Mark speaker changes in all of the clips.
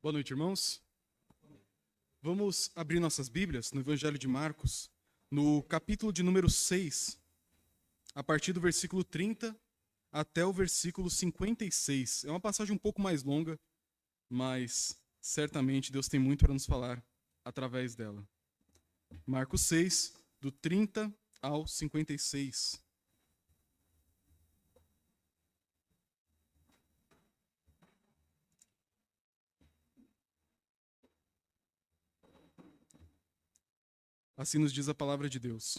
Speaker 1: Boa noite, irmãos. Vamos abrir nossas Bíblias no Evangelho de Marcos, no capítulo de número 6, a partir do versículo 30 até o versículo 56. É uma passagem um pouco mais longa, mas certamente Deus tem muito para nos falar através dela. Marcos 6, do 30 ao 56. Assim nos diz a palavra de Deus.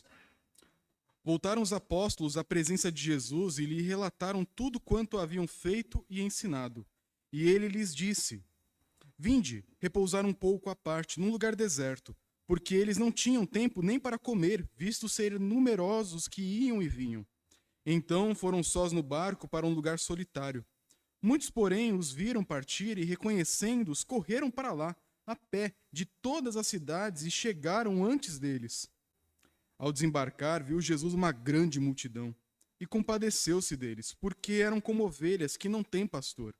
Speaker 1: Voltaram os apóstolos à presença de Jesus e lhe relataram tudo quanto haviam feito e ensinado. E ele lhes disse: Vinde, repousar um pouco à parte, num lugar deserto, porque eles não tinham tempo nem para comer, visto serem numerosos que iam e vinham. Então foram sós no barco para um lugar solitário. Muitos, porém, os viram partir e, reconhecendo-os, correram para lá, a pé, de todas as cidades, e chegaram antes deles. Ao desembarcar, viu Jesus uma grande multidão, e compadeceu-se deles, porque eram como ovelhas que não têm pastor.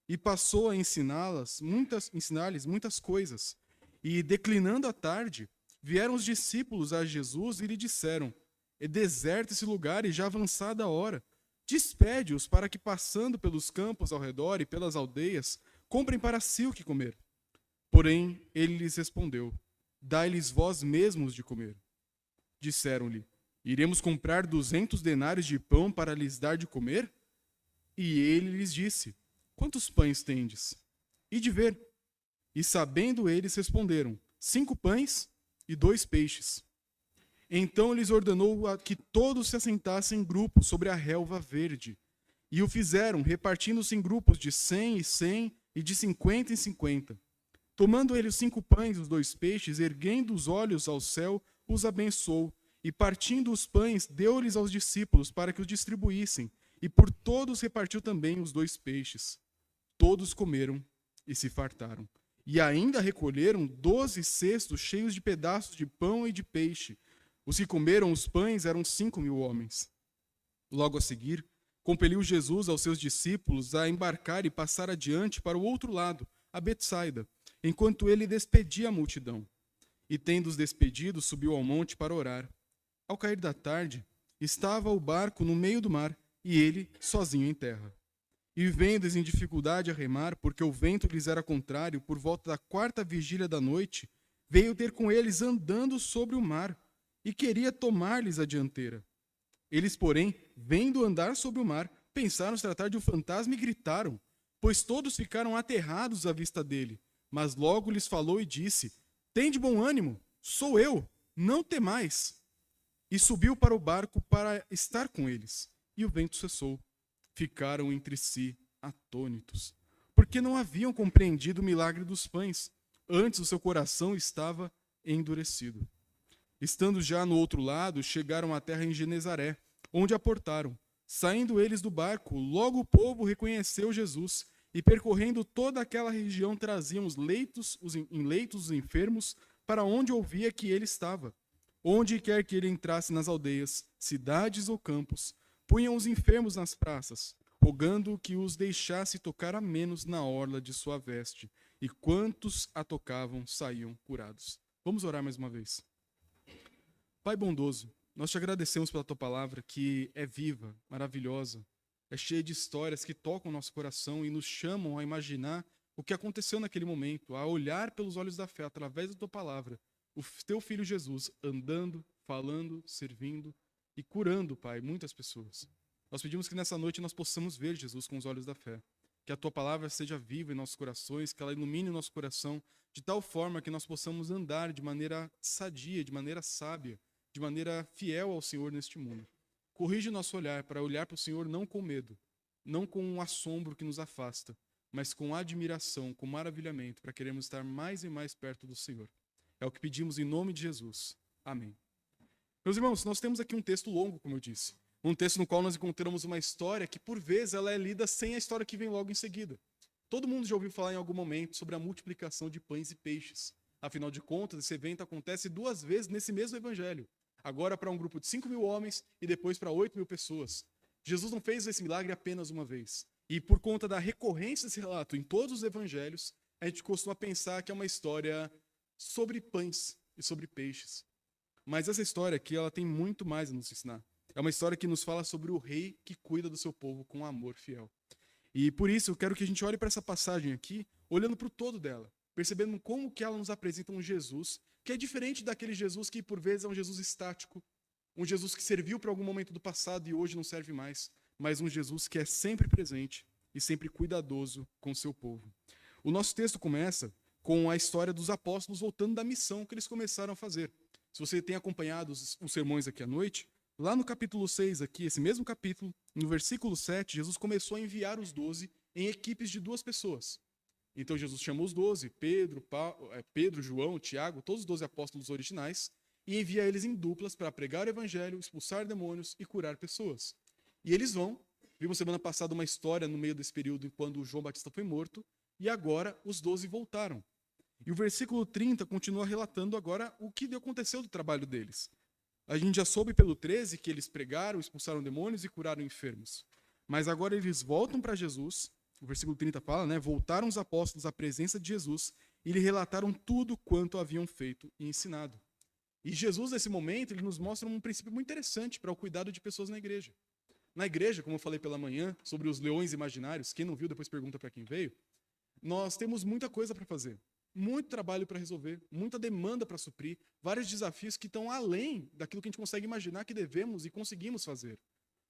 Speaker 1: E passou a ensinar-lhes muitas coisas. E, declinando a tarde, vieram os discípulos a Jesus e lhe disseram: É deserto esse lugar e já avançada a hora. Despede-os para que, passando pelos campos ao redor e pelas aldeias, comprem para si o que comer. Porém, ele lhes respondeu: Dai-lhes vós mesmos de comer. Disseram-lhe: Iremos comprar 200 denários de pão para lhes dar de comer? E ele lhes disse: Quantos pães tendes? Ide ver. E sabendo eles, responderam: 5 pães e 2 peixes. Então lhes ordenou que todos se assentassem em grupos sobre a relva verde. E o fizeram, repartindo-se em grupos de 100 e 100 e de 50 em 50. Tomando ele os 5 pães e os 2 peixes, erguendo os olhos ao céu, os abençoou. E partindo os pães, deu-lhes aos discípulos para que os distribuíssem. E por todos repartiu também os 2 peixes. Todos comeram e se fartaram. E ainda recolheram 12 cestos cheios de pedaços de pão e de peixe. Os que comeram os pães eram 5.000 homens. Logo a seguir, compeliu Jesus aos seus discípulos a embarcar e passar adiante para o outro lado, a Betsaida, enquanto ele despedia a multidão. E tendo-os despedido, subiu ao monte para orar. Ao cair da tarde, estava o barco no meio do mar, e ele sozinho em terra. E vendo-os em dificuldade a remar, porque o vento lhes era contrário, por volta da 4ª vigília da noite, veio ter com eles andando sobre o mar, e queria tomar-lhes a dianteira. Eles, porém, vendo andar sobre o mar, pensaram se tratar de um fantasma e gritaram, pois todos ficaram aterrados à vista dele. Mas logo lhes falou e disse: Tende bom ânimo, sou eu, não temais. E subiu para o barco para estar com eles. E o vento cessou. Ficaram entre si atônitos, porque não haviam compreendido o milagre dos pães. Antes o seu coração estava endurecido. Estando já no outro lado, chegaram à terra em Genezaré, onde aportaram. Saindo eles do barco, logo o povo reconheceu Jesus, e percorrendo toda aquela região traziam leitos os enfermos para onde ouvia que ele estava. Onde quer que ele entrasse nas aldeias, cidades ou campos, punham os enfermos nas praças, rogando que os deixasse tocar a menos na orla de sua veste. E quantos a tocavam saíam curados. Vamos orar mais uma vez. Pai bondoso, nós te agradecemos pela tua palavra, que é viva, maravilhosa, é cheia de histórias que tocam o nosso coração e nos chamam a imaginar o que aconteceu naquele momento, a olhar pelos olhos da fé, através da tua palavra, o teu filho Jesus andando, falando, servindo e curando, Pai, muitas pessoas. Nós pedimos que nessa noite nós possamos ver Jesus com os olhos da fé, que a tua palavra seja viva em nossos corações, que ela ilumine o nosso coração, de tal forma que nós possamos andar de maneira sadia, de maneira sábia, de maneira fiel ao Senhor neste mundo. Corrige o nosso olhar para olhar para o Senhor não com medo, não com um assombro que nos afasta, mas com admiração, com maravilhamento, para queremos estar mais e mais perto do Senhor. É o que pedimos em nome de Jesus. Amém. Meus irmãos, nós temos aqui um texto longo, como eu disse. Um texto no qual nós encontramos uma história que, por vezes, ela é lida sem a história que vem logo em seguida. Todo mundo já ouviu falar em algum momento sobre a multiplicação de pães e peixes. Afinal de contas, esse evento acontece 2 vezes nesse mesmo evangelho. Agora para um grupo de 5.000 homens e depois para 8.000 pessoas. Jesus não fez esse milagre apenas uma vez. E por conta da recorrência desse relato em todos os evangelhos, a gente costuma pensar que é uma história sobre pães e sobre peixes. Mas essa história aqui, ela tem muito mais a nos ensinar. É uma história que nos fala sobre o rei que cuida do seu povo com amor fiel. E por isso eu quero que a gente olhe para essa passagem aqui, olhando para o todo dela, percebendo como que ela nos apresenta um Jesus que é diferente daquele Jesus que por vezes é um Jesus estático, um Jesus que serviu para algum momento do passado e hoje não serve mais, mas um Jesus que é sempre presente e sempre cuidadoso com o seu povo. O nosso texto começa com a história dos apóstolos voltando da missão que eles começaram a fazer. Se você tem acompanhado os sermões aqui à noite, lá no capítulo 6, aqui, esse mesmo capítulo, no versículo 7, Jesus começou a enviar os 12 em equipes de 2 pessoas. Então Jesus chamou os 12, Pedro, João, Tiago, todos os 12 apóstolos originais, e envia eles em duplas para pregar o evangelho, expulsar demônios e curar pessoas. E eles vão. Vimos semana passada uma história no meio desse período quando João Batista foi morto, e agora os 12 voltaram. E o versículo 30 continua relatando agora o que aconteceu do trabalho deles. A gente já soube pelo 13 que eles pregaram, expulsaram demônios e curaram enfermos. Mas agora eles voltam para Jesus. O versículo 30 fala, né? Voltaram os apóstolos à presença de Jesus e lhe relataram tudo quanto haviam feito e ensinado. E Jesus, nesse momento, ele nos mostra um princípio muito interessante para o cuidado de pessoas na igreja. Na igreja, como eu falei pela manhã, sobre os leões imaginários, quem não viu, depois pergunta para quem veio, nós temos muita coisa para fazer, muito trabalho para resolver, muita demanda para suprir, vários desafios que estão além daquilo que a gente consegue imaginar que devemos e conseguimos fazer.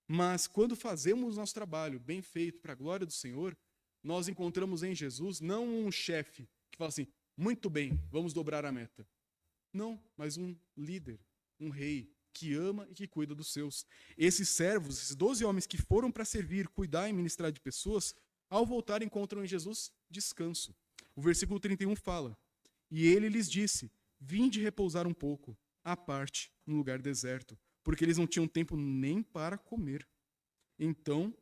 Speaker 1: Mas quando fazemos o nosso trabalho bem feito para a glória do Senhor, nós encontramos em Jesus não um chefe que fala assim, muito bem, vamos dobrar a meta. Não, mas um líder, um rei, que ama e que cuida dos seus. Esses servos, esses 12 homens que foram para servir, cuidar e ministrar de pessoas, ao voltar encontram em Jesus descanso. O versículo 31 fala, e ele lhes disse, vinde repousar um pouco, à parte, num lugar deserto, porque eles não tinham tempo nem para comer. Então,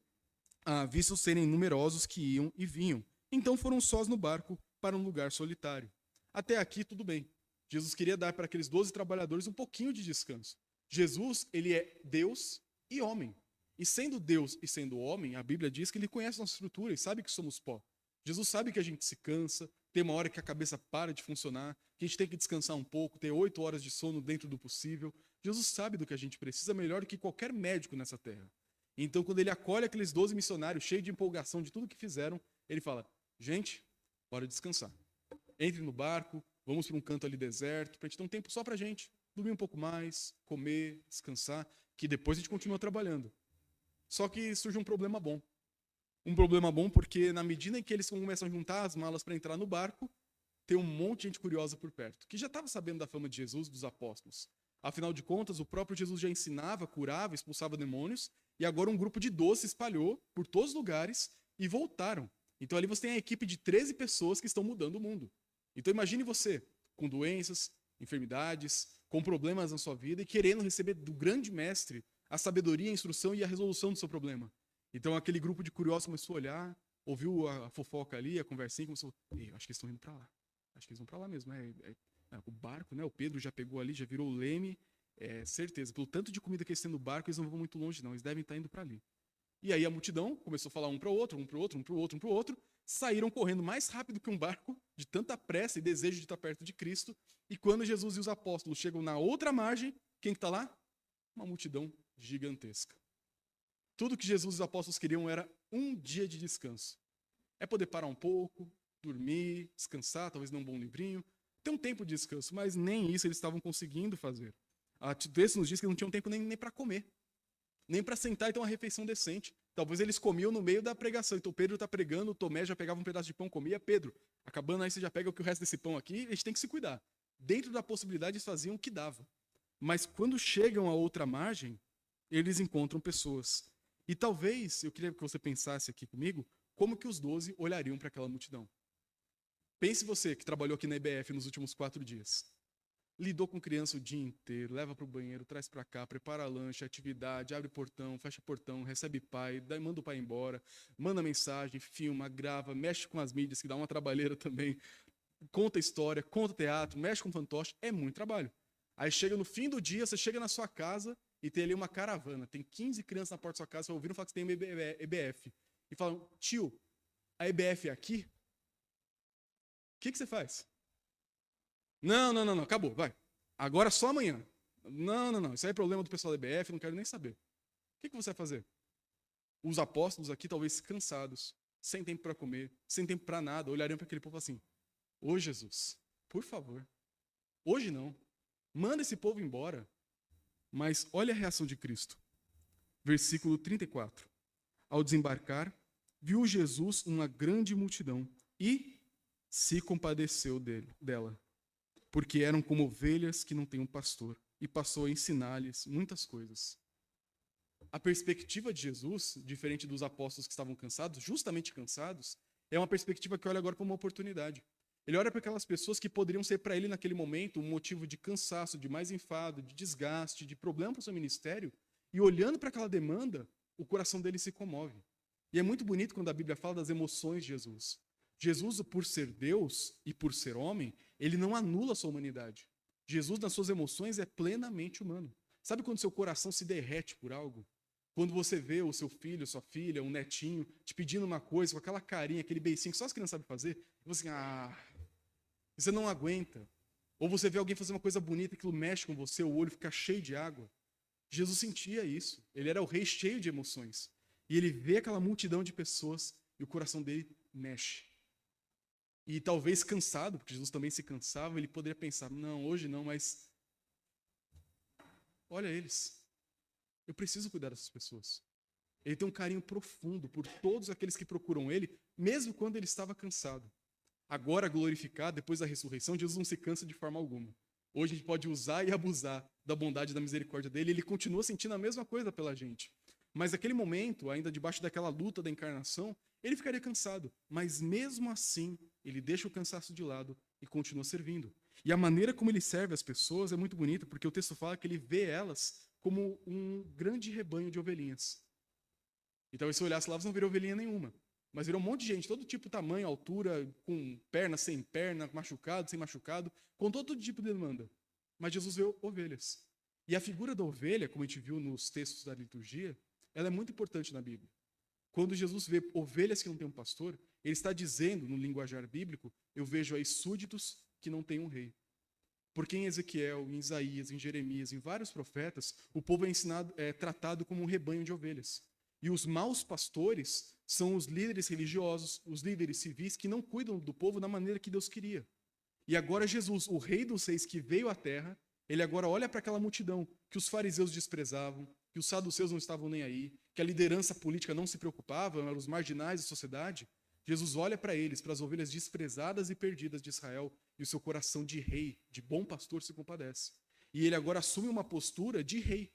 Speaker 1: vistos serem numerosos que iam e vinham, então foram sós no barco para um lugar solitário. Até aqui tudo bem. Jesus queria dar para aqueles 12 trabalhadores um pouquinho de descanso. Jesus, ele é Deus e homem. E sendo Deus e sendo homem, a Bíblia diz que ele conhece nossa estrutura e sabe que somos pó. Jesus sabe que a gente se cansa, tem uma hora que a cabeça para de funcionar, que a gente tem que descansar um pouco, ter 8 horas de sono dentro do possível. Jesus sabe do que a gente precisa melhor do que qualquer médico nessa terra. Então, quando ele acolhe aqueles 12 missionários cheios de empolgação de tudo que fizeram, ele fala, gente, hora de descansar. Entre no barco, vamos para um canto ali deserto, para a gente ter um tempo só para a gente, dormir um pouco mais, comer, descansar, que depois a gente continua trabalhando. Só que surge um problema bom. Um problema bom porque na medida em que eles começam a juntar as malas para entrar no barco, tem um monte de gente curiosa por perto, que já estava sabendo da fama de Jesus, dos apóstolos. Afinal de contas, o próprio Jesus já ensinava, curava, expulsava demônios, e agora um grupo de 12 se espalhou por todos os lugares e voltaram. Então ali você tem a equipe de 13 pessoas que estão mudando o mundo. Então imagine você com doenças, enfermidades, com problemas na sua vida e querendo receber do grande mestre a sabedoria, a instrução e a resolução do seu problema. Então aquele grupo de curiosos começou a olhar, ouviu a fofoca ali, a conversinha, começou, acho que eles estão indo para lá. Acho que eles vão para lá mesmo. O barco, né? O Pedro já pegou ali, já virou o leme. Certeza, pelo tanto de comida que eles têm no barco, eles não vão muito longe não, eles devem estar indo para ali. E aí a multidão começou a falar um para o outro, um para o outro, um para o outro, um para o outro, saíram correndo mais rápido que um barco, de tanta pressa e desejo de estar perto de Cristo, e quando Jesus e os apóstolos chegam na outra margem, quem está lá? Uma multidão gigantesca. Tudo que Jesus e os apóstolos queriam era um dia de descanso. É poder parar um pouco, dormir, descansar, talvez ler um bom livrinho, ter um tempo de descanso, mas nem isso eles estavam conseguindo fazer. A texto nos diz que não tinham tempo nem para comer, nem para sentar e ter uma refeição decente. Talvez eles comiam no meio da pregação. Então Pedro está pregando, o Tomé já pegava um pedaço de pão, comia. Pedro, acabando aí você já pega o resto desse pão aqui, a gente tem que se cuidar. Dentro da possibilidade eles faziam o que dava. Mas quando chegam a outra margem, eles encontram pessoas. E talvez, eu queria que você pensasse aqui comigo, como que os 12 olhariam para aquela multidão. Pense você que trabalhou aqui na IBF nos últimos 4 dias. Lidou com criança o dia inteiro, leva para o banheiro, traz para cá, prepara lanche, atividade, abre portão, fecha portão, recebe pai, manda o pai embora, manda mensagem, filma, grava, mexe com as mídias, que dá uma trabalheira também, conta história, conta teatro, mexe com fantoche, é muito trabalho. Aí chega no fim do dia, você chega na sua casa e tem ali uma caravana, tem 15 crianças na porta da sua casa, você ouviram falar que você tem uma EBF. E falam, tio, a EBF é aqui? que você faz? Não, acabou, vai. Agora só amanhã. Não, isso aí é problema do pessoal da EBF, não quero nem saber. O que você vai fazer? Os apóstolos aqui, talvez cansados, sem tempo para comer, sem tempo para nada, olhariam para aquele povo assim: ô Jesus, por favor, hoje não, manda esse povo embora. Mas olha a reação de Cristo. Versículo 34. Ao desembarcar, viu Jesus uma grande multidão e se compadeceu dela, porque eram como ovelhas que não têm um pastor, e passou a ensinar-lhes muitas coisas. A perspectiva de Jesus, diferente dos apóstolos que estavam cansados, justamente cansados, é uma perspectiva que olha agora para uma oportunidade. Ele olha para aquelas pessoas que poderiam ser para ele naquele momento um motivo de cansaço, de mais enfado, de desgaste, de problema para o seu ministério, e olhando para aquela demanda, o coração dele se comove. E é muito bonito quando a Bíblia fala das emoções de Jesus. Jesus, por ser Deus e por ser homem, ele não anula a sua humanidade. Jesus, nas suas emoções, é plenamente humano. Sabe quando seu coração se derrete por algo? Quando você vê o seu filho, sua filha, um netinho, te pedindo uma coisa, com aquela carinha, aquele beicinho que só as crianças sabem fazer, e você você não aguenta. Ou você vê alguém fazer uma coisa bonita, aquilo mexe com você, o olho fica cheio de água. Jesus sentia isso. Ele era o rei cheio de emoções. E ele vê aquela multidão de pessoas e o coração dele mexe. E talvez cansado, porque Jesus também se cansava, ele poderia pensar: não, hoje não, mas olha eles. Eu preciso cuidar dessas pessoas. Ele tem um carinho profundo por todos aqueles que procuram ele, mesmo quando ele estava cansado. Agora, glorificado, depois da ressurreição, Jesus não se cansa de forma alguma. Hoje a gente pode usar e abusar da bondade e da misericórdia dele, e ele continua sentindo a mesma coisa pela gente. Mas naquele momento, ainda debaixo daquela luta da encarnação, ele ficaria cansado. Mas mesmo assim, ele deixa o cansaço de lado e continua servindo. E a maneira como ele serve as pessoas é muito bonita, porque o texto fala que ele vê elas como um grande rebanho de ovelhinhas. Então, se você olhasse lá, você não viria ovelhinha nenhuma. Mas virou um monte de gente, todo tipo, tamanho, altura, com perna, sem perna, machucado, sem machucado, com todo tipo de demanda. Mas Jesus vê ovelhas. E a figura da ovelha, como a gente viu nos textos da liturgia, ela é muito importante na Bíblia. Quando Jesus vê ovelhas que não têm um pastor, ele está dizendo, no linguajar bíblico, eu vejo aí súditos que não têm um rei. Porque em Ezequiel, em Isaías, em Jeremias, em vários profetas, o povo é tratado como um rebanho de ovelhas. E os maus pastores são os líderes religiosos, os líderes civis que não cuidam do povo da maneira que Deus queria. E agora Jesus, o rei dos reis que veio à terra, ele agora olha para aquela multidão que os fariseus desprezavam, que os saduceus não estavam nem aí, que a liderança política não se preocupava, eram os marginais da sociedade. Jesus olha para eles, para as ovelhas desprezadas e perdidas de Israel, e o seu coração de rei, de bom pastor, se compadece. E ele agora assume uma postura de rei,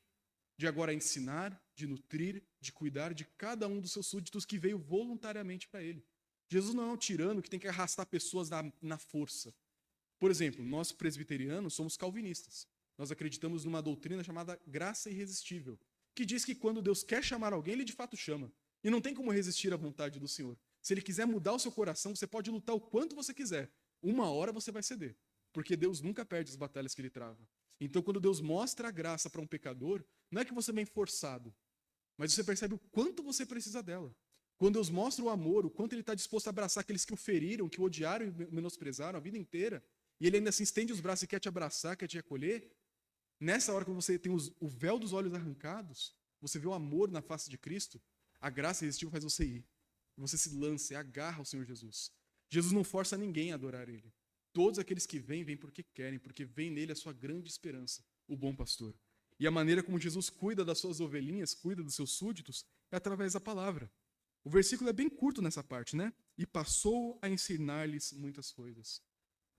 Speaker 1: de agora ensinar, de nutrir, de cuidar de cada um dos seus súditos que veio voluntariamente para ele. Jesus não é um tirano que tem que arrastar pessoas na força. Por exemplo, nós presbiterianos somos calvinistas. Nós acreditamos numa doutrina chamada graça irresistível, que diz que quando Deus quer chamar alguém, ele de fato chama. E não tem como resistir à vontade do Senhor. Se ele quiser mudar o seu coração, você pode lutar o quanto você quiser. Uma hora você vai ceder, porque Deus nunca perde as batalhas que ele trava. Então, quando Deus mostra a graça para um pecador, não é que você vem forçado, mas você percebe o quanto você precisa dela. Quando Deus mostra o amor, o quanto ele está disposto a abraçar aqueles que o feriram, que o odiaram e menosprezaram a vida inteira, e ele ainda assim estende os braços e quer te abraçar, quer te acolher, nessa hora, quando você tem o véu dos olhos arrancados, você vê o amor na face de Cristo, a graça irresistível faz você ir. Você se lança e agarra ao Senhor Jesus. Jesus não força ninguém a adorar ele. Todos aqueles que vêm porque querem, porque vem nele a sua grande esperança, o bom pastor. E a maneira como Jesus cuida das suas ovelhinhas, cuida dos seus súditos, é através da palavra. O versículo é bem curto nessa parte, né? E passou a ensinar-lhes muitas coisas.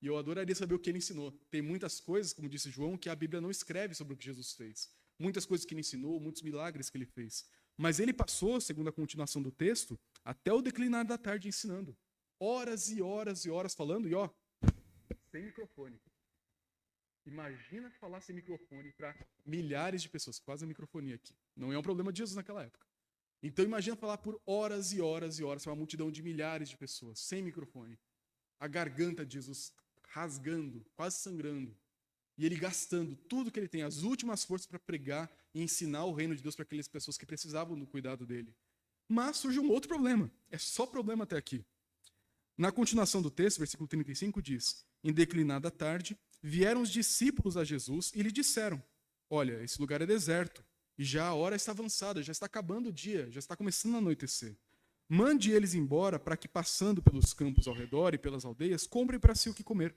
Speaker 1: E eu adoraria saber o que ele ensinou. Tem muitas coisas, como disse João, que a Bíblia não escreve sobre o que Jesus fez. Muitas coisas que ele ensinou, muitos milagres que ele fez. Mas ele passou, segundo a continuação do texto, até o declinar da tarde ensinando. Horas e horas e horas falando, e sem microfone. Imagina falar sem microfone para milhares de pessoas. Quase a microfonia aqui. Não é um problema de Jesus naquela época. Então imagina falar por horas e horas e horas para uma multidão de milhares de pessoas, sem microfone. A garganta de Jesus rasgando, quase sangrando. E ele gastando tudo que ele tem, as últimas forças para pregar e ensinar o reino de Deus para aquelas pessoas que precisavam do cuidado dele. Mas surge um outro problema. É só problema até aqui. Na continuação do texto, versículo 35 diz: em declinada tarde, vieram os discípulos a Jesus e lhe disseram: olha, esse lugar é deserto, e já a hora está avançada, já está acabando o dia, já está começando a anoitecer. Mande eles embora para que, passando pelos campos ao redor e pelas aldeias, comprem para si o que comer.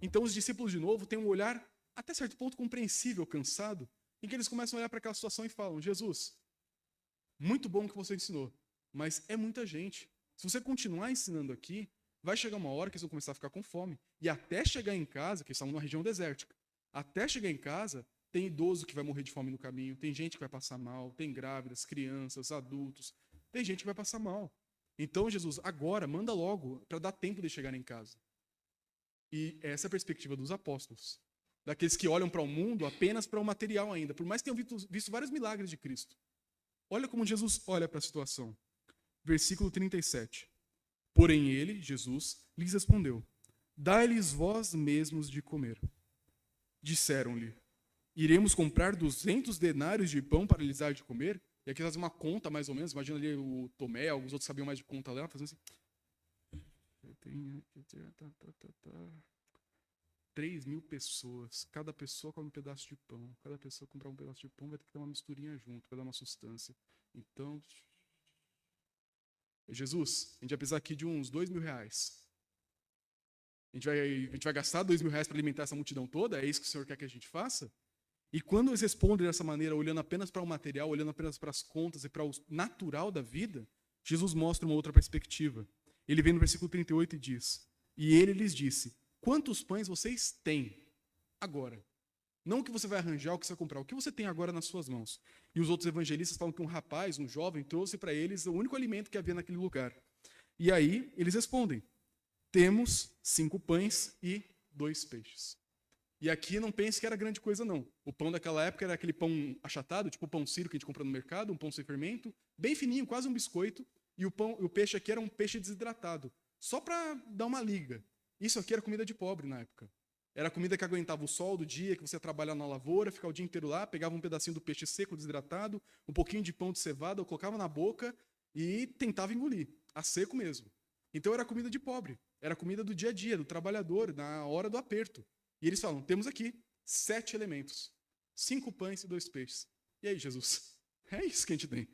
Speaker 1: Então os discípulos, de novo, têm um olhar, até certo ponto, compreensível, cansado, em que eles começam a olhar para aquela situação e falam: Jesus, muito bom o que você ensinou, mas é muita gente. Se você continuar ensinando aqui, vai chegar uma hora que eles vão começar a ficar com fome. E até chegar em casa, que eles estão numa região desértica, até chegar em casa, tem idoso que vai morrer de fome no caminho, tem gente que vai passar mal, tem grávidas, crianças, adultos, tem gente que vai passar mal. Então, Jesus, agora, manda logo, para dar tempo de chegar em casa. E essa é a perspectiva dos apóstolos. Daqueles que olham para o mundo apenas para o material ainda, por mais que tenham visto vários milagres de Cristo. Olha como Jesus olha para a situação. Versículo 37. Porém ele, Jesus, lhes respondeu: dai-lhes vós mesmos de comer. Disseram-lhe: iremos comprar 200 denários de pão para lhes dar de comer? E aqui faz uma conta, mais ou menos. Imagina ali o Tomé, alguns outros sabiam mais de conta lá, fazendo assim. 3.000 pessoas. Cada pessoa come um pedaço de pão. Cada pessoa comprar um pedaço de pão vai ter que ter uma misturinha junto, vai dar uma sustância. Então, Jesus, a gente vai precisar aqui de uns 2.000 reais. A gente vai gastar 2.000 reais para alimentar essa multidão toda? É isso que o Senhor quer que a gente faça? E quando eles respondem dessa maneira, olhando apenas para o material, olhando apenas para as contas e para o natural da vida, Jesus mostra uma outra perspectiva. Ele vem no versículo 38 e diz: e ele lhes disse: quantos pães vocês têm agora? Não o que você vai arranjar, o que você vai comprar, o que você tem agora nas suas mãos. E os outros evangelistas falam que um rapaz, um jovem, trouxe para eles o único alimento que havia naquele lugar. E aí eles respondem: temos 5 pães e 2 peixes. E aqui não pense que era grande coisa, não. O pão daquela época era aquele pão achatado, tipo o pão sírio que a gente compra no mercado, um pão sem fermento, bem fininho, quase um biscoito. E o peixe aqui era um peixe desidratado, só para dar uma liga. Isso aqui era comida de pobre na época. Era comida que aguentava o sol do dia, que você ia trabalhar na lavoura, ficava o dia inteiro lá, pegava um pedacinho do peixe seco, desidratado, um pouquinho de pão de cevada, eu colocava na boca e tentava engolir, a seco mesmo. Então era comida de pobre, era comida do dia a dia, do trabalhador, na hora do aperto. E eles falam: temos aqui 7 elementos, 5 pães e 2 peixes. E aí, Jesus? É isso que a gente tem.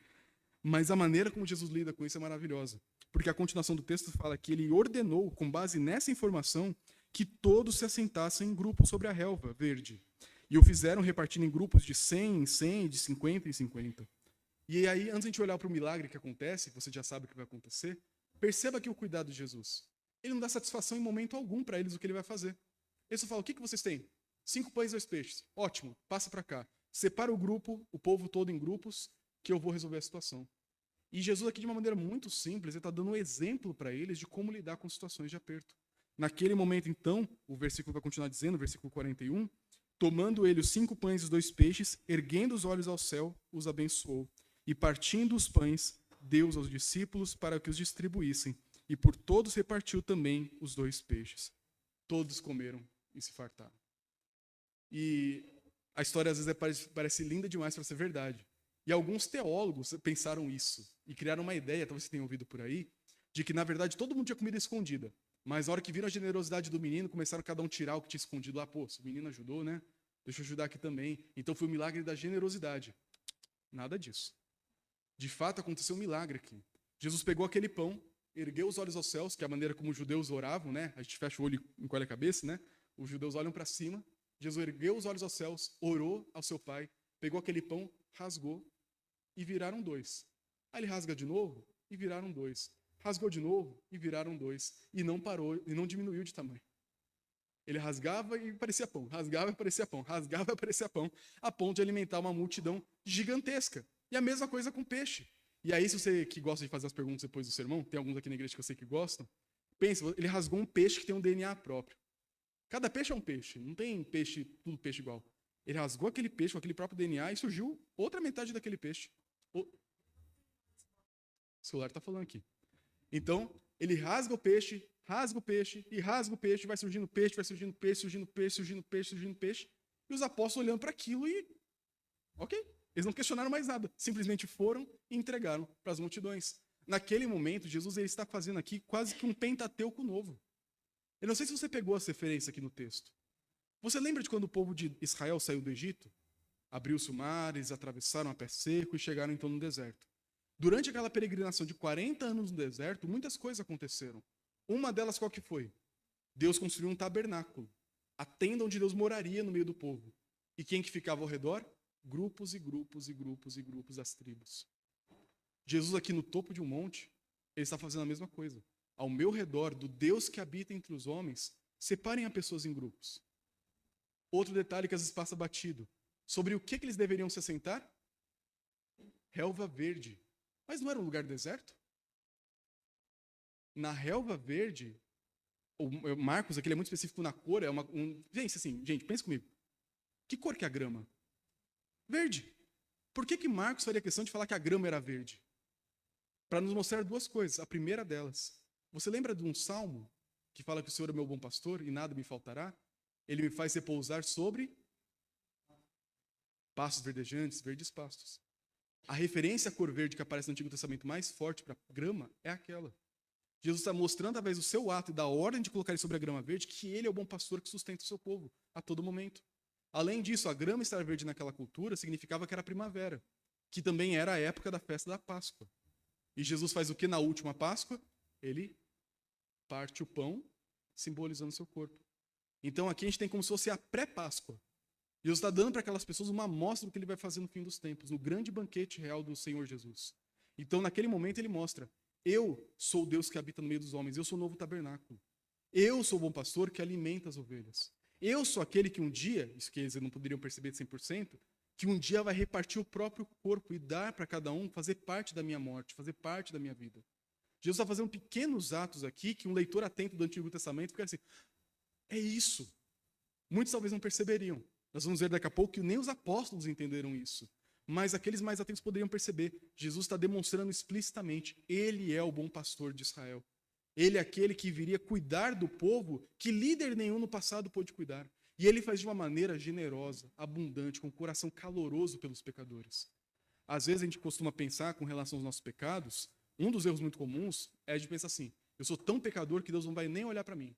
Speaker 1: Mas a maneira como Jesus lida com isso é maravilhosa. Porque a continuação do texto fala que ele ordenou, com base nessa informação, que todos se assentassem em grupos sobre a relva verde. E o fizeram repartindo em grupos de 100 em 100, de 50 em 50. E aí, antes de a gente olhar para o milagre que acontece, você já sabe o que vai acontecer, perceba aqui o cuidado de Jesus. Ele não dá satisfação em momento algum para eles o que ele vai fazer. Ele só fala: o que vocês têm? 5 pães e 2 peixes. Ótimo, passa para cá. Separa o grupo, o povo todo em grupos, que eu vou resolver a situação. E Jesus aqui, de uma maneira muito simples, ele está dando um exemplo para eles de como lidar com situações de aperto. Naquele momento, então, o versículo vai continuar dizendo, versículo 41, tomando ele os 5 pães e os 2 peixes, erguendo os olhos ao céu, os abençoou. E partindo os pães, deu aos discípulos para que os distribuíssem. E por todos repartiu também os 2 peixes. Todos comeram e se fartaram. E a história às vezes parece linda demais para ser verdade. E alguns teólogos pensaram isso e criaram uma ideia, talvez você tenha ouvido por aí, de que na verdade todo mundo tinha comida escondida. Mas na hora que viram a generosidade do menino, começaram cada um tirar o que tinha escondido lá. Pô, se o menino ajudou, né? Deixa eu ajudar aqui também. Então foi o milagre da generosidade. Nada disso. De fato aconteceu um milagre aqui. Jesus pegou aquele pão, ergueu os olhos aos céus, que é a maneira como os judeus oravam, né? A gente fecha o olho e encolhe a cabeça, né? Os judeus olham para cima. Jesus ergueu os olhos aos céus, orou ao seu pai, pegou aquele pão, rasgou e viraram 2. Aí ele rasga de novo e viraram 2. Rasgou de novo e viraram 2. E não parou, e não diminuiu de tamanho. Ele rasgava e parecia pão, rasgava e parecia pão, rasgava e parecia pão, a ponto de alimentar uma multidão gigantesca. E a mesma coisa com peixe. E aí, se você que gosta de fazer as perguntas depois do sermão, tem alguns aqui na igreja que eu sei que gostam, pensa, ele rasgou um peixe que tem um DNA próprio. Cada peixe é um peixe, não tem peixe, tudo peixe igual. Ele rasgou aquele peixe com aquele próprio DNA e surgiu outra metade daquele peixe. O celular está falando aqui. Então, ele rasga o peixe e rasga o peixe, vai surgindo peixe, vai surgindo peixe, surgindo peixe, surgindo peixe, surgindo peixe. E os apóstolos olhando para aquilo e... ok, eles não questionaram mais nada. Simplesmente foram e entregaram para as multidões. naquele momento, Jesus ele está fazendo aqui quase que um Pentateuco novo. Eu não sei se você pegou essa referência aqui no texto. Você lembra de quando o povo de Israel saiu do Egito? Abriu-se o mar, eles atravessaram a pé seco e chegaram então no deserto. Durante aquela peregrinação de 40 anos no deserto, muitas coisas aconteceram. Uma delas qual que foi? Deus construiu um tabernáculo, a tenda onde Deus moraria no meio do povo. E quem que ficava ao redor? Grupos e grupos e grupos e grupos das tribos. Jesus aqui no topo de um monte, ele está fazendo a mesma coisa. Ao meu redor, do Deus que habita entre os homens, separem as pessoas em grupos. Outro detalhe que às vezes passa batido. Sobre o que eles deveriam se assentar? Relva verde. Mas não era um lugar deserto? Na relva verde, o Marcos, aqui ele é muito específico na cor, gente, pensa comigo. Que cor que é a grama? Verde. Por que Marcos faria questão de falar que a grama era verde? Para nos mostrar duas coisas. A primeira delas, você lembra de um salmo que fala que o Senhor é meu bom pastor e nada me faltará? Ele me faz repousar sobre pastos verdejantes, verdes pastos. A referência à cor verde que aparece no Antigo Testamento mais forte para grama é aquela. Jesus está mostrando, através do seu ato e da ordem de colocar ele sobre a grama verde, que ele é o bom pastor que sustenta o seu povo a todo momento. Além disso, a grama estar verde naquela cultura significava que era primavera, que também era a época da festa da Páscoa. E Jesus faz o que na última Páscoa? Ele parte o pão, simbolizando o seu corpo. Então aqui a gente tem como se fosse a pré-Páscoa. Jesus está dando para aquelas pessoas uma amostra do que ele vai fazer no fim dos tempos, no grande banquete real do Senhor Jesus. Então naquele momento ele mostra: eu sou o Deus que habita no meio dos homens, eu sou o novo tabernáculo. Eu sou o bom pastor que alimenta as ovelhas. Eu sou aquele que um dia, isso que eles não poderiam perceber de 100%, que um dia vai repartir o próprio corpo e dar para cada um fazer parte da minha morte, fazer parte da minha vida. Jesus está fazendo pequenos atos aqui que um leitor atento do Antigo Testamento fica assim: é isso. Muitos talvez não perceberiam. Nós vamos ver daqui a pouco que nem os apóstolos entenderam isso. Mas aqueles mais atentos poderiam perceber. Jesus está demonstrando explicitamente: ele é o bom pastor de Israel. Ele é aquele que viria cuidar do povo que líder nenhum no passado pôde cuidar. E ele faz de uma maneira generosa, abundante, com um coração caloroso pelos pecadores. Às vezes a gente costuma pensar com relação aos nossos pecados, um dos erros muito comuns é de pensar assim: eu sou tão pecador que Deus não vai nem olhar para mim.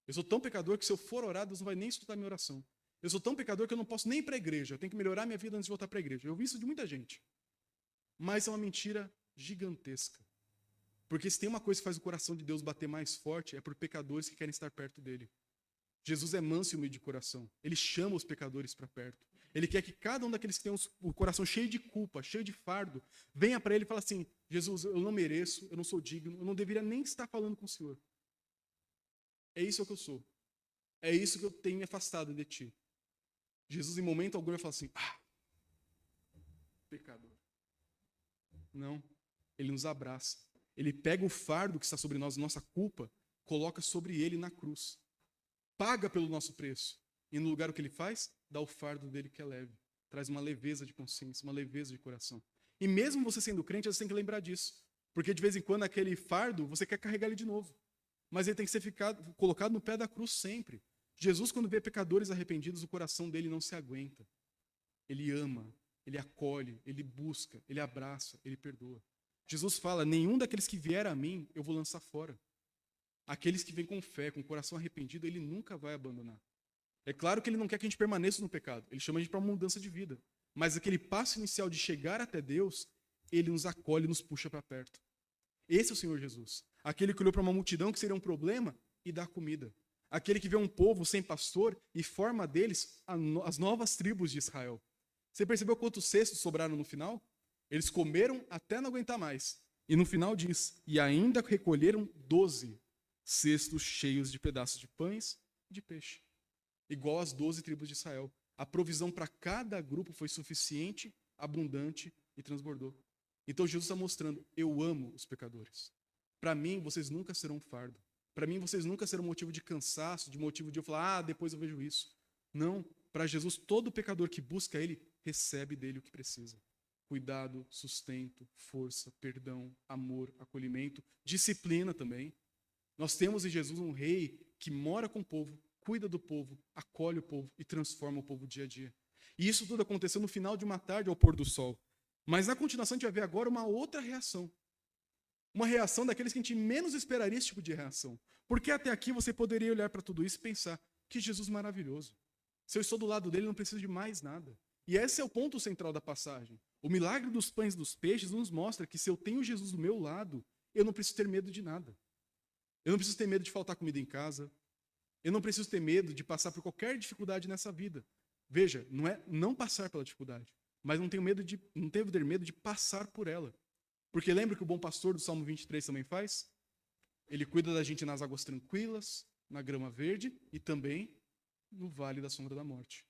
Speaker 1: Eu sou tão pecador que se eu for orar, Deus não vai nem escutar minha oração. Eu sou tão pecador que eu não posso nem ir para a igreja. Eu tenho que melhorar minha vida antes de voltar para a igreja. Eu vi isso de muita gente. Mas é uma mentira gigantesca. Porque se tem uma coisa que faz o coração de Deus bater mais forte, é por pecadores que querem estar perto dele. Jesus é manso e humilde de coração. Ele chama os pecadores para perto. Ele quer que cada um daqueles que tem o coração cheio de culpa, cheio de fardo, venha para ele e fale assim: Jesus, eu não mereço, eu não sou digno, eu não deveria nem estar falando com o Senhor. É isso que eu sou. É isso que eu tenho me afastado de ti. Jesus, em momento algum, vai falar assim: pecador. Não. Ele nos abraça. Ele pega o fardo que está sobre nós, nossa culpa, coloca sobre ele na cruz. Paga pelo nosso preço. E no lugar o que ele faz? Dá o fardo dele que é leve. Traz uma leveza de consciência, uma leveza de coração. E mesmo você sendo crente, você tem que lembrar disso. Porque de vez em quando aquele fardo, você quer carregar ele de novo. Mas ele tem que ser colocado no pé da cruz sempre. Jesus, quando vê pecadores arrependidos, o coração dele não se aguenta. Ele ama, ele acolhe, ele busca, ele abraça, ele perdoa. Jesus fala: nenhum daqueles que vier a mim, eu vou lançar fora. Aqueles que vêm com fé, com o coração arrependido, ele nunca vai abandonar. É claro que ele não quer que a gente permaneça no pecado. Ele chama a gente para uma mudança de vida. Mas aquele passo inicial de chegar até Deus, ele nos acolhe e nos puxa para perto. Esse é o Senhor Jesus. Aquele que olhou para uma multidão que seria um problema e dá comida. Aquele que vê um povo sem pastor e forma deles as novas tribos de Israel. Você percebeu quantos cestos sobraram no final? Eles comeram até não aguentar mais. E no final diz: e ainda recolheram 12 cestos cheios de pedaços de pães e de peixe. Igual às 12 tribos de Israel. A provisão para cada grupo foi suficiente, abundante e transbordou. Então Jesus está mostrando: eu amo os pecadores. Para mim, vocês nunca serão um fardo. Para mim, vocês nunca serão motivo de cansaço, de motivo de eu falar: depois eu vejo isso. Não. Para Jesus, todo pecador que busca ele, recebe dele o que precisa. Cuidado, sustento, força, perdão, amor, acolhimento, disciplina também. Nós temos em Jesus um rei que mora com o povo, cuida do povo, acolhe o povo e transforma o povo dia a dia. E isso tudo aconteceu no final de uma tarde ao pôr do sol. Mas na continuação a gente vai ver agora uma outra reação. Uma reação daqueles que a gente menos esperaria esse tipo de reação. Porque até aqui você poderia olhar para tudo isso e pensar, que Jesus maravilhoso. Se eu estou do lado dele, eu não preciso de mais nada. E esse é o ponto central da passagem. O milagre dos pães e dos peixes nos mostra que se eu tenho Jesus do meu lado, eu não preciso ter medo de nada. Eu não preciso ter medo de faltar comida em casa. Eu não preciso ter medo de passar por qualquer dificuldade nessa vida. Veja, não é não passar pela dificuldade, mas não devo ter medo de passar por ela. Porque lembra que o bom pastor do Salmo 23 também faz? Ele cuida da gente nas águas tranquilas, na grama verde e também no vale da sombra da morte.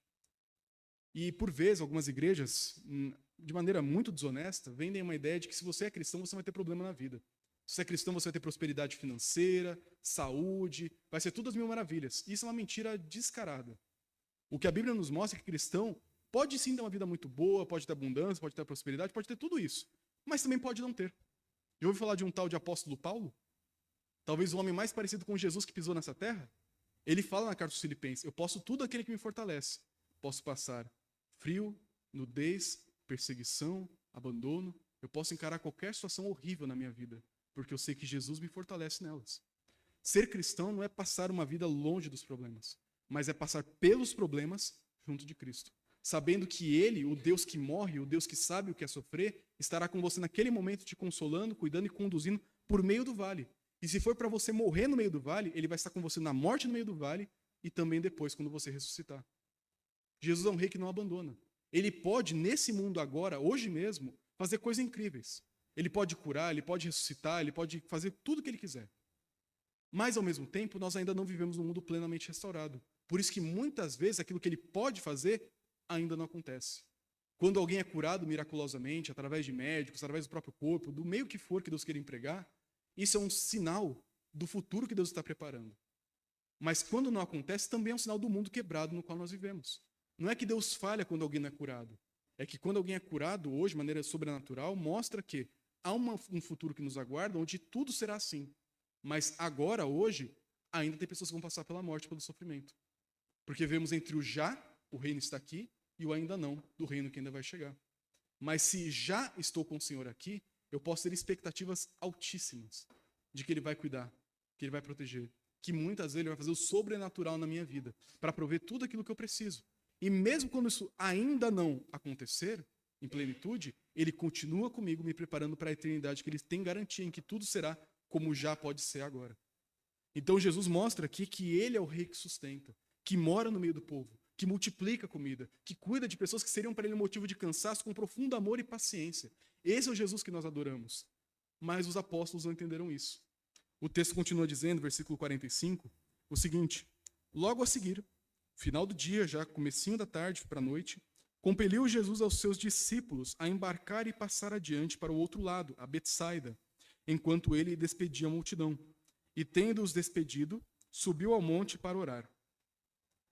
Speaker 1: E por vezes, algumas igrejas, de maneira muito desonesta, vendem uma ideia de que se você é cristão, você vai ter problema na vida. Se você é cristão, você vai ter prosperidade financeira, saúde, vai ser tudo as mil maravilhas. Isso é uma mentira descarada. O que a Bíblia nos mostra é que cristão pode sim ter uma vida muito boa, pode ter abundância, pode ter prosperidade, pode ter tudo isso. Mas também pode não ter. Já ouviu falar de um tal de apóstolo Paulo? Talvez o homem mais parecido com Jesus que pisou nessa terra? Ele fala na carta aos Filipenses, eu posso tudo aquele que me fortalece. Posso passar frio, nudez, perseguição, abandono. Eu posso encarar qualquer situação horrível na minha vida, porque eu sei que Jesus me fortalece nelas. Ser cristão não é passar uma vida longe dos problemas, mas é passar pelos problemas junto de Cristo. Sabendo que Ele, o Deus que morre, o Deus que sabe o que é sofrer, estará com você naquele momento te consolando, cuidando e conduzindo por meio do vale. E se for para você morrer no meio do vale, Ele vai estar com você na morte no meio do vale e também depois, quando você ressuscitar. Jesus é um rei que não abandona. Ele pode, nesse mundo agora, hoje mesmo, fazer coisas incríveis. Ele pode curar, Ele pode ressuscitar, Ele pode fazer tudo o que Ele quiser. Mas, ao mesmo tempo, nós ainda não vivemos num mundo plenamente restaurado. Por isso que, muitas vezes, aquilo que Ele pode fazer ainda não acontece. Quando alguém é curado miraculosamente, através de médicos, através do próprio corpo, do meio que for que Deus queira empregar, isso é um sinal do futuro que Deus está preparando. Mas quando não acontece, também é um sinal do mundo quebrado no qual nós vivemos. Não é que Deus falha quando alguém não é curado. É que quando alguém é curado hoje, de maneira sobrenatural, mostra que há um futuro que nos aguarda onde tudo será assim. Mas agora, hoje, ainda tem pessoas que vão passar pela morte, pelo sofrimento. Porque vemos entre o já, o reino está aqui, e o ainda não, do reino que ainda vai chegar. Mas se já estou com o Senhor aqui, eu posso ter expectativas altíssimas de que Ele vai cuidar, que Ele vai proteger, que muitas vezes Ele vai fazer o sobrenatural na minha vida, para prover tudo aquilo que eu preciso. E mesmo quando isso ainda não acontecer, em plenitude, Ele continua comigo, me preparando para a eternidade, que Ele tem garantia em que tudo será como já pode ser agora. Então Jesus mostra aqui que Ele é o rei que sustenta, que mora no meio do povo, que multiplica a comida, que cuida de pessoas que seriam para Ele um motivo de cansaço com profundo amor e paciência. Esse é o Jesus que nós adoramos. Mas os apóstolos não entenderam isso. O texto continua dizendo, versículo 45, o seguinte: logo a seguir, final do dia, já comecinho da tarde para a noite, compeliu Jesus aos seus discípulos a embarcar e passar adiante para o outro lado, a Betsaida, enquanto ele despedia a multidão. E tendo-os despedido, subiu ao monte para orar.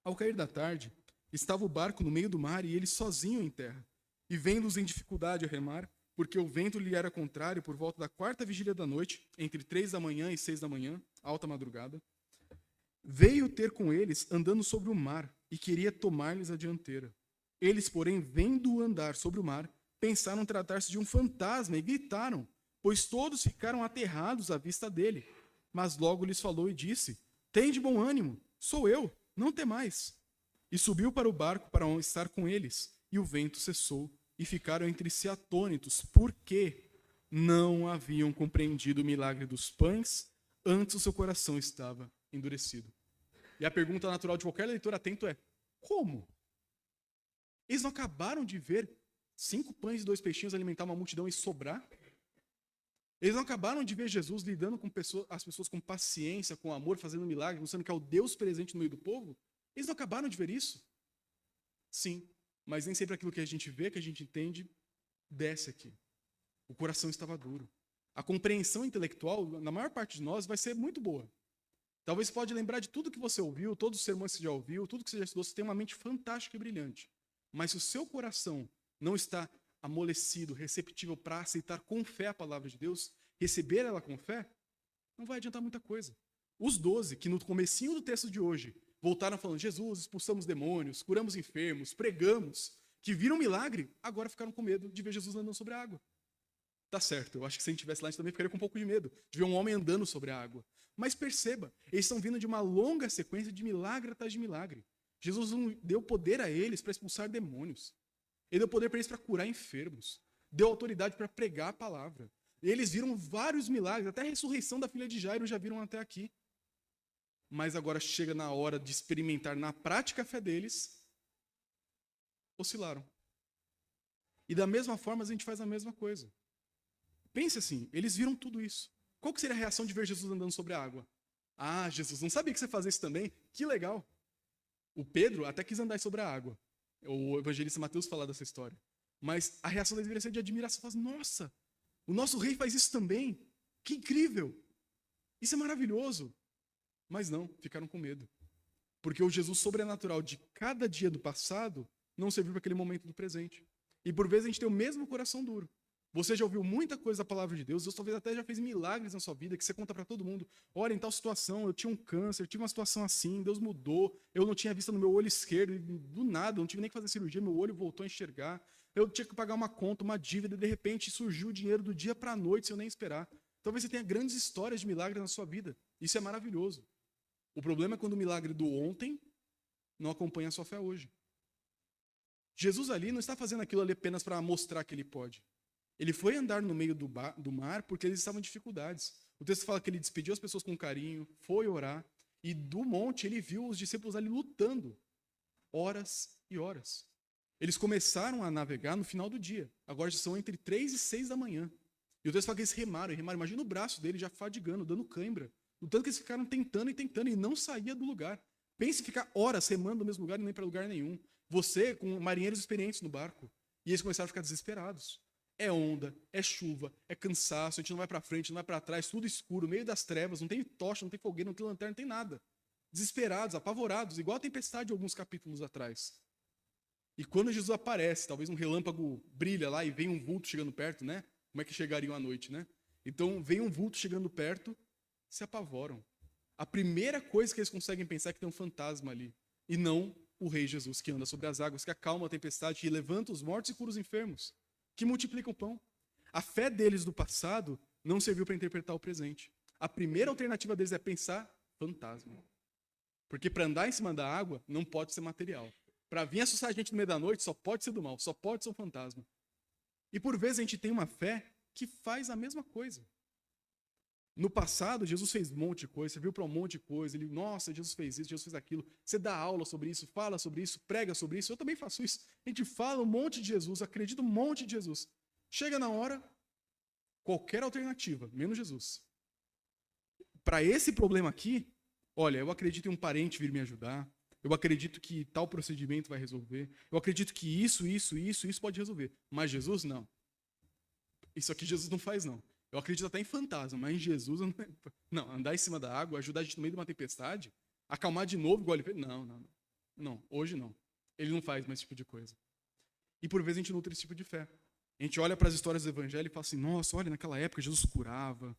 Speaker 1: Ao cair da tarde, estava o barco no meio do mar e ele sozinho em terra. E vendo-os em dificuldade a remar, porque o vento lhe era contrário, por volta da 4ª vigília da noite, entre 3 da manhã e 6 da manhã, alta madrugada, veio ter com eles andando sobre o mar e queria tomar-lhes a dianteira. Eles, porém, vendo-o andar sobre o mar, pensaram tratar-se de um fantasma e gritaram, pois todos ficaram aterrados à vista dele. Mas logo lhes falou e disse: tende bom ânimo, sou eu, não temais. E subiu para o barco para estar com eles, e o vento cessou, e ficaram entre si atônitos, porque não haviam compreendido o milagre dos pães, antes o seu coração estava endurecido. E a pergunta natural de qualquer leitor atento é: como? Eles não acabaram de ver 5 pães e 2 peixinhos alimentar uma multidão e sobrar? Eles não acabaram de ver Jesus lidando com as pessoas com paciência, com amor, fazendo milagres, mostrando que é o Deus presente no meio do povo? Eles não acabaram de ver isso? Sim, mas nem sempre aquilo que a gente vê, que a gente entende, desce aqui. O coração estava duro. A compreensão intelectual, na maior parte de nós, vai ser muito boa. Talvez você pode lembrar de tudo que você ouviu, todos os sermões que você já ouviu, tudo que você já estudou, você tem uma mente fantástica e brilhante. Mas se o seu coração não está amolecido, receptível para aceitar com fé a palavra de Deus, receber ela com fé, não vai adiantar muita coisa. Os 12, que no comecinho do texto de hoje, voltaram falando: Jesus, expulsamos demônios, curamos enfermos, pregamos, que viram milagre, agora ficaram com medo de ver Jesus andando sobre a água. Tá certo, eu acho que se a gente estivesse lá, a gente também ficaria com um pouco de medo de ver um homem andando sobre a água. Mas perceba, eles estão vindo de uma longa sequência de milagre atrás de milagre. Jesus não deu poder a eles para expulsar demônios. Ele deu poder para eles para curar enfermos. Deu autoridade para pregar a palavra. Eles viram vários milagres, até a ressurreição da filha de Jairo já viram até aqui. Mas agora chega na hora de experimentar na prática a fé deles, oscilaram. E da mesma forma a gente faz a mesma coisa. Pense assim, eles viram tudo isso. Qual que seria a reação de ver Jesus andando sobre a água? Ah, Jesus, não sabia que você fazia isso também? Que legal. O Pedro até quis andar sobre a água. O evangelista Mateus fala dessa história. Mas a reação deles deveria ser de admiração. Fala assim, nossa, o nosso rei faz isso também. Que incrível. Isso é maravilhoso. Mas não, ficaram com medo. Porque o Jesus sobrenatural de cada dia do passado não serviu para aquele momento do presente. E por vezes a gente tem o mesmo coração duro. Você já ouviu muita coisa da palavra de Deus, Deus talvez até já fez milagres na sua vida, que você conta para todo mundo. Olha, em tal situação, eu tinha um câncer, eu tive uma situação assim, Deus mudou, eu não tinha vista no meu olho esquerdo, e do nada, eu não tive nem que fazer cirurgia, meu olho voltou a enxergar. Eu tinha que pagar uma conta, uma dívida, e de repente surgiu o dinheiro do dia para a noite, sem eu nem esperar. Talvez você tenha grandes histórias de milagres na sua vida. Isso é maravilhoso. O problema é quando o milagre do ontem não acompanha a sua fé hoje. Jesus ali não está fazendo aquilo ali apenas para mostrar que ele pode. Ele foi andar no meio do mar porque eles estavam em dificuldades. O texto fala que ele despediu as pessoas com carinho, foi orar, e do monte ele viu os discípulos ali lutando, horas e horas. Eles começaram a navegar no final do dia. Agora já são entre 3 e 6 da manhã. E o texto fala que eles remaram. Imagina o braço dele já fadigando, dando cãibra. No tanto que eles ficaram tentando e não saía do lugar. Pense em ficar horas remando no mesmo lugar e nem para lugar nenhum. Você com marinheiros experientes no barco. E eles começaram a ficar desesperados. É onda, é chuva, é cansaço, a gente não vai para frente, não vai para trás, tudo escuro, meio das trevas, não tem tocha, não tem fogueira, não tem lanterna, não tem nada. Desesperados, apavorados, igual a tempestade alguns capítulos atrás. E quando Jesus aparece, talvez um relâmpago brilha lá e vem um vulto chegando perto, né? Como é que chegariam à noite, né? Então vem um vulto chegando perto, se apavoram. A primeira coisa que eles conseguem pensar é que tem um fantasma ali, e não o rei Jesus que anda sobre as águas, que acalma a tempestade e levanta os mortos e cura os enfermos, que multiplica o pão. A fé deles do passado não serviu para interpretar o presente. A primeira alternativa deles é pensar fantasma. Porque para andar em cima da água não pode ser material. Para vir assustar a gente no meio da noite só pode ser do mal, só pode ser um fantasma. E por vezes a gente tem uma fé que faz a mesma coisa. No passado, Jesus fez um monte de coisa, você viu para um monte de coisa, nossa, Jesus fez isso, Jesus fez aquilo. Você dá aula sobre isso, fala sobre isso, prega sobre isso. Eu também faço isso. A gente fala um monte de Jesus, acredita um monte de Jesus. Chega na hora, qualquer alternativa, menos Jesus. Para esse problema aqui, olha, eu acredito em um parente vir me ajudar, eu acredito que tal procedimento vai resolver, eu acredito que isso pode resolver. Mas Jesus, não. Isso aqui Jesus não faz, não. Eu acredito até em fantasma, mas em Jesus, não, andar em cima da água, ajudar a gente no meio de uma tempestade, acalmar de novo, igual ele fez, não, hoje não. Ele não faz mais esse tipo de coisa. E por vezes a gente nutre esse tipo de fé. A gente olha para as histórias do evangelho e fala assim, nossa, olha, naquela época Jesus curava,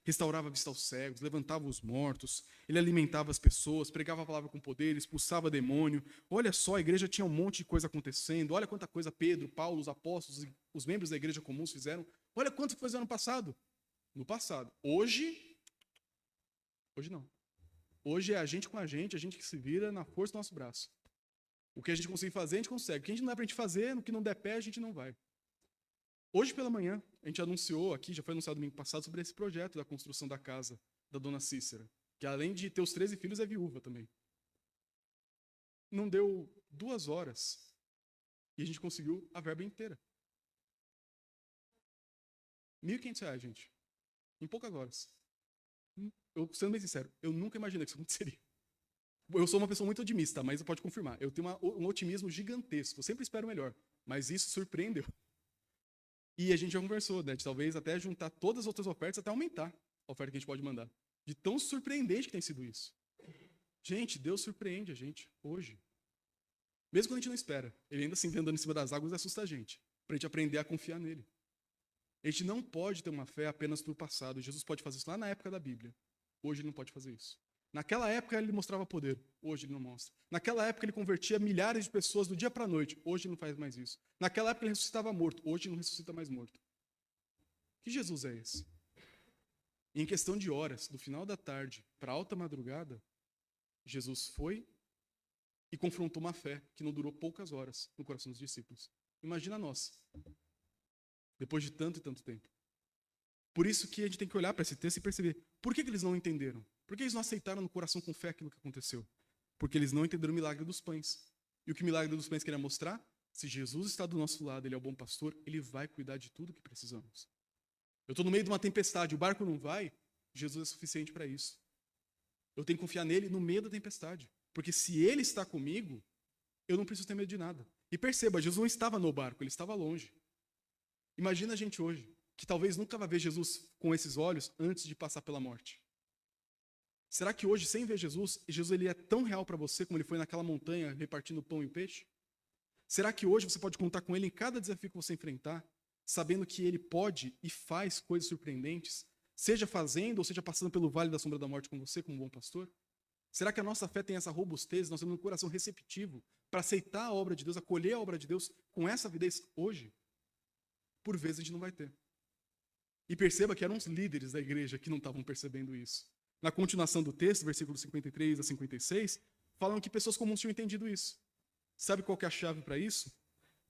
Speaker 1: restaurava a vista aos cegos, levantava os mortos, ele alimentava as pessoas, pregava a palavra com poder, expulsava demônio. Olha só, a igreja tinha um monte de coisa acontecendo, olha quanta coisa Pedro, Paulo, os apóstolos, os membros da igreja comuns fizeram. Olha quanto foi no ano passado. No passado. Hoje não. Hoje é a gente com a gente que se vira na força do nosso braço. O que a gente consegue fazer, a gente consegue. O que a gente não dá pra gente fazer, no que não der pé, a gente não vai. Hoje pela manhã, a gente anunciou aqui, já foi anunciado domingo passado, sobre esse projeto da construção da casa da dona Cícera, que além de ter os 13 filhos, é viúva também. Não deu 2 horas e a gente conseguiu a verba inteira. R$1.500, gente. Em poucas horas. Eu, sendo bem sincero, eu nunca imaginei que isso aconteceria. Eu sou uma pessoa muito otimista, mas pode confirmar. Eu tenho um otimismo gigantesco. Eu sempre espero o melhor. Mas isso surpreendeu. E a gente já conversou, né? De talvez até juntar todas as outras ofertas, até aumentar a oferta que a gente pode mandar. De tão surpreendente que tem sido isso. Gente, Deus surpreende a gente hoje. Mesmo quando a gente não espera. Ele ainda assim, andando em cima das águas, assusta a gente. Pra gente aprender a confiar nele. A gente não pode ter uma fé apenas para o passado. Jesus pode fazer isso lá na época da Bíblia. Hoje ele não pode fazer isso. Naquela época ele mostrava poder. Hoje ele não mostra. Naquela época ele convertia milhares de pessoas do dia para a noite. Hoje ele não faz mais isso. Naquela época ele ressuscitava morto. Hoje ele não ressuscita mais morto. Que Jesus é esse? E em questão de horas, do final da tarde para a alta madrugada, Jesus foi e confrontou uma fé que não durou poucas horas no coração dos discípulos. Imagina nós, depois de tanto e tanto tempo. Por isso que a gente tem que olhar para esse texto e perceber por que eles não entenderam. Por que eles não aceitaram no coração com fé aquilo que aconteceu? Porque eles não entenderam o milagre dos pães. E o que o milagre dos pães queria mostrar? Se Jesus está do nosso lado, ele é o bom pastor, ele vai cuidar de tudo que precisamos. Eu estou no meio de uma tempestade, o barco não vai, Jesus é suficiente para isso. Eu tenho que confiar nele no meio da tempestade. Porque se ele está comigo, eu não preciso ter medo de nada. E perceba, Jesus não estava no barco, ele estava longe. Imagina a gente hoje, que talvez nunca vai ver Jesus com esses olhos antes de passar pela morte. Será que hoje, sem ver Jesus, ele é tão real para você como ele foi naquela montanha repartindo o pão e o peixe? Será que hoje você pode contar com ele em cada desafio que você enfrentar, sabendo que ele pode e faz coisas surpreendentes, seja fazendo ou seja passando pelo vale da sombra da morte com você, como bom pastor? Será que a nossa fé tem essa robustez, nós temos um coração receptivo para aceitar a obra de Deus, acolher a obra de Deus com essa avidez hoje? Por vezes a gente não vai ter. E perceba que eram os líderes da igreja que não estavam percebendo isso. Na continuação do texto, versículos 53 a 56, falam que pessoas comuns tinham entendido isso. Sabe qual que é a chave para isso?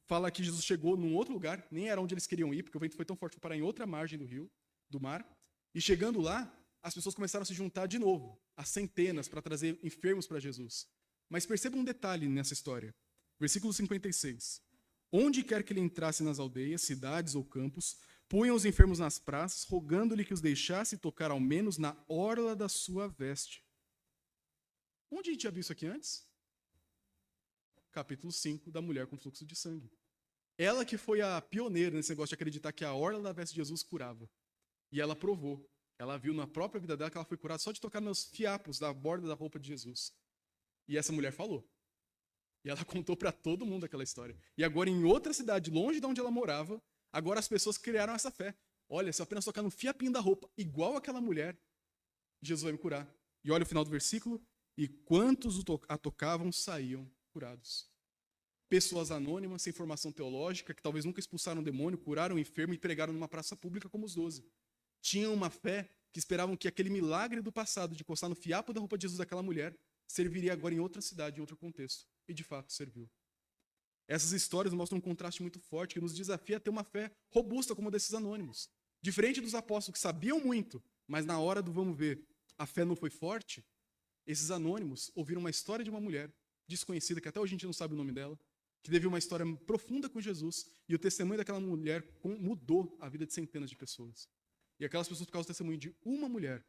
Speaker 1: Fala que Jesus chegou num outro lugar, nem era onde eles queriam ir, porque o vento foi tão forte para parar em outra margem do mar. E chegando lá, as pessoas começaram a se juntar de novo, a centenas, para trazer enfermos para Jesus. Mas perceba um detalhe nessa história. Versículo 56. Onde quer que ele entrasse nas aldeias, cidades ou campos, punham os enfermos nas praças, rogando-lhe que os deixasse tocar ao menos na orla da sua veste. Onde a gente já viu isso aqui antes? Capítulo 5, da mulher com fluxo de sangue. Ela que foi a pioneira nesse negócio de acreditar que a orla da veste de Jesus curava. E ela provou. Ela viu na própria vida dela que ela foi curada só de tocar nos fiapos da borda da roupa de Jesus. E essa mulher falou. E ela contou para todo mundo aquela história. E agora, em outra cidade, longe de onde ela morava, agora as pessoas criaram essa fé. Olha, se eu apenas tocar no fiapinho da roupa, igual aquela mulher, Jesus vai me curar. E olha o final do versículo. E quantos a tocavam saíam curados. Pessoas anônimas, sem formação teológica, que talvez nunca expulsaram um demônio, curaram um enfermo e pregaram numa praça pública como os 12. Tinham uma fé que esperavam que aquele milagre do passado, de encostar no fiapo da roupa de Jesus daquela mulher, serviria agora em outra cidade, em outro contexto. E de fato serviu. Essas histórias mostram um contraste muito forte que nos desafia a ter uma fé robusta como a desses anônimos. Diferente dos apóstolos que sabiam muito, mas na hora do vamos ver, a fé não foi forte, esses anônimos ouviram uma história de uma mulher desconhecida, que até hoje a gente não sabe o nome dela, que teve uma história profunda com Jesus, e o testemunho daquela mulher mudou a vida de centenas de pessoas. E aquelas pessoas, por causa do testemunho de uma mulher,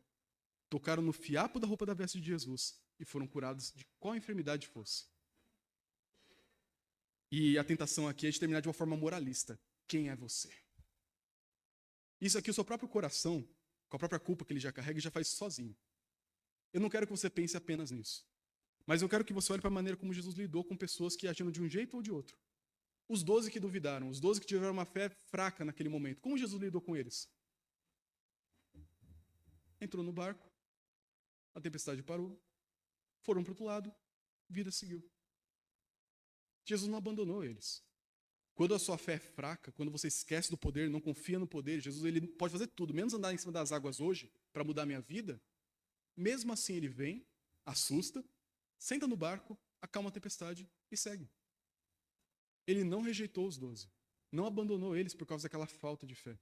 Speaker 1: tocaram no fiapo da roupa da veste de Jesus e foram curados de qual enfermidade fosse. E a tentação aqui é de terminar de uma forma moralista. Quem é você? Isso aqui, o seu próprio coração, com a própria culpa que ele já carrega, já faz sozinho. Eu não quero que você pense apenas nisso. Mas eu quero que você olhe para a maneira como Jesus lidou com pessoas que agiram de um jeito ou de outro. Os 12 que duvidaram, os 12 que tiveram uma fé fraca naquele momento. Como Jesus lidou com eles? Entrou no barco, a tempestade parou, foram para o outro lado, vida seguiu. Jesus não abandonou eles. Quando a sua fé é fraca, quando você esquece do poder, não confia no poder, Jesus ele pode fazer tudo, menos andar em cima das águas hoje para mudar a minha vida. Mesmo assim ele vem, assusta, senta no barco, acalma a tempestade e segue. Ele não rejeitou os 12. Não abandonou eles por causa daquela falta de fé.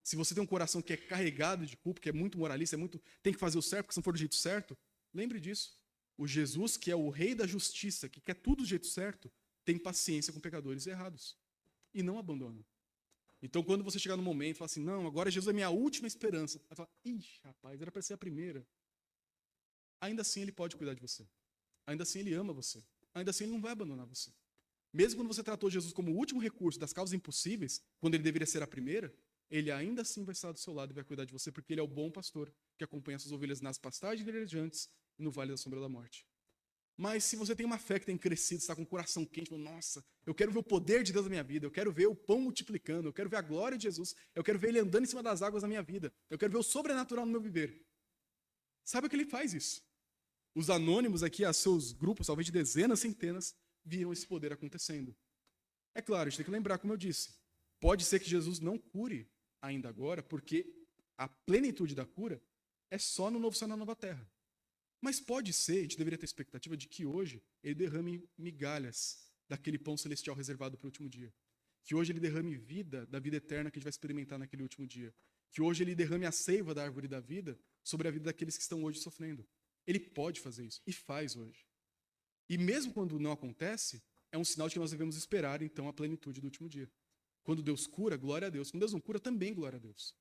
Speaker 1: Se você tem um coração que é carregado de culpa, que é muito moralista, tem que fazer o certo, porque se não for do jeito certo, lembre disso. O Jesus, que é o rei da justiça, que quer tudo do jeito certo, tem paciência com pecadores errados. E não abandona. Então, quando você chegar no momento e falar assim, não, agora Jesus é minha última esperança. Vai falar, ixi, rapaz, era para ser a primeira. Ainda assim, ele pode cuidar de você. Ainda assim, ele ama você. Ainda assim, ele não vai abandonar você. Mesmo quando você tratou Jesus como o último recurso das causas impossíveis, quando ele deveria ser a primeira, ele ainda assim vai estar do seu lado e vai cuidar de você, porque ele é o bom pastor que acompanha suas ovelhas nas pastagens verdejantes e no vale da sombra da morte. Mas se você tem uma fé que tem crescido, está com o coração quente, falando, nossa, eu quero ver o poder de Deus na minha vida, eu quero ver o pão multiplicando, eu quero ver a glória de Jesus, eu quero ver ele andando em cima das águas na minha vida, eu quero ver o sobrenatural no meu viver. Sabe o que ele faz isso? Os anônimos aqui, a seus grupos, talvez de dezenas, centenas, viram esse poder acontecendo. É claro, a gente tem que lembrar, como eu disse, pode ser que Jesus não cure ainda agora, porque a plenitude da cura é só no novo céu e na nova terra. Mas pode ser, a gente deveria ter expectativa de que hoje ele derrame migalhas daquele pão celestial reservado para o último dia. Que hoje ele derrame vida da vida eterna que a gente vai experimentar naquele último dia. Que hoje ele derrame a seiva da árvore da vida sobre a vida daqueles que estão hoje sofrendo. Ele pode fazer isso, e faz hoje. E mesmo quando não acontece, é um sinal de que nós devemos esperar, então, a plenitude do último dia. Quando Deus cura, glória a Deus. Quando Deus não cura, também glória a Deus.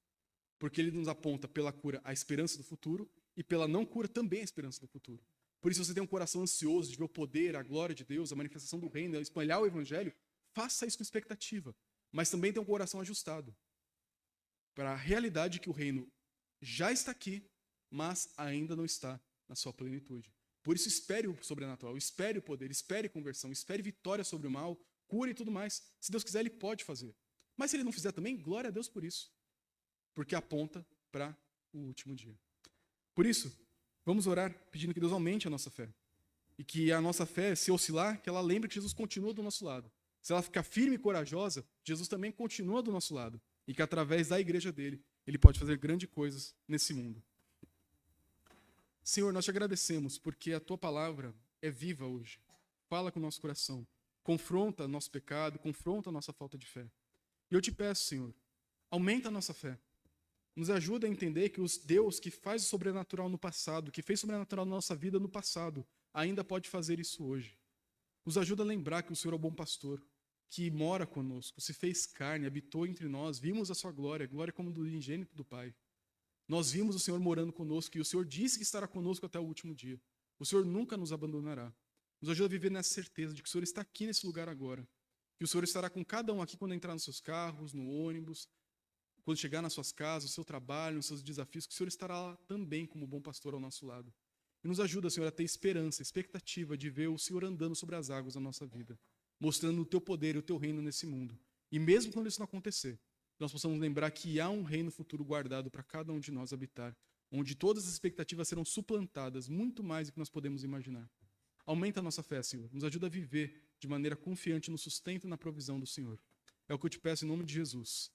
Speaker 1: Porque ele nos aponta pela cura a esperança do futuro e pela não cura também a esperança do futuro. Por isso, se você tem um coração ansioso de ver o poder, a glória de Deus, a manifestação do reino, espalhar o evangelho, faça isso com expectativa. Mas também tenha um coração ajustado para a realidade que o reino já está aqui, mas ainda não está na sua plenitude. Por isso, espere o sobrenatural, espere o poder, espere conversão, espere vitória sobre o mal, cura e tudo mais. Se Deus quiser, ele pode fazer. Mas se ele não fizer também, glória a Deus por isso. Porque aponta para o último dia. Por isso, vamos orar pedindo que Deus aumente a nossa fé. E que a nossa fé, se oscilar, que ela lembre que Jesus continua do nosso lado. Se ela ficar firme e corajosa, Jesus também continua do nosso lado. E que através da igreja dele, ele pode fazer grandes coisas nesse mundo. Senhor, nós te agradecemos porque a tua palavra é viva hoje. Fala com o nosso coração. Confronta nosso pecado, confronta a nossa falta de fé. E eu te peço, Senhor, aumenta a nossa fé. Nos ajuda a entender que o Deus que faz o sobrenatural no passado, que fez o sobrenatural na nossa vida no passado, ainda pode fazer isso hoje. Nos ajuda a lembrar que o Senhor é o bom pastor, que mora conosco, se fez carne, habitou entre nós, vimos a sua glória, glória como do unigênito do Pai. Nós vimos o Senhor morando conosco e o Senhor disse que estará conosco até o último dia. O Senhor nunca nos abandonará. Nos ajuda a viver nessa certeza de que o Senhor está aqui nesse lugar agora. Que o Senhor estará com cada um aqui quando entrar nos seus carros, no ônibus, quando chegar nas suas casas, no seu trabalho, nos seus desafios, que o Senhor estará lá também como bom pastor ao nosso lado. E nos ajuda, Senhor, a ter esperança, expectativa de ver o Senhor andando sobre as águas na nossa vida, mostrando o teu poder e o teu reino nesse mundo. E mesmo quando isso não acontecer, nós possamos lembrar que há um reino futuro guardado para cada um de nós habitar, onde todas as expectativas serão suplantadas, muito mais do que nós podemos imaginar. Aumenta a nossa fé, Senhor. Nos ajuda a viver de maneira confiante no sustento e na provisão do Senhor. É o que eu te peço em nome de Jesus.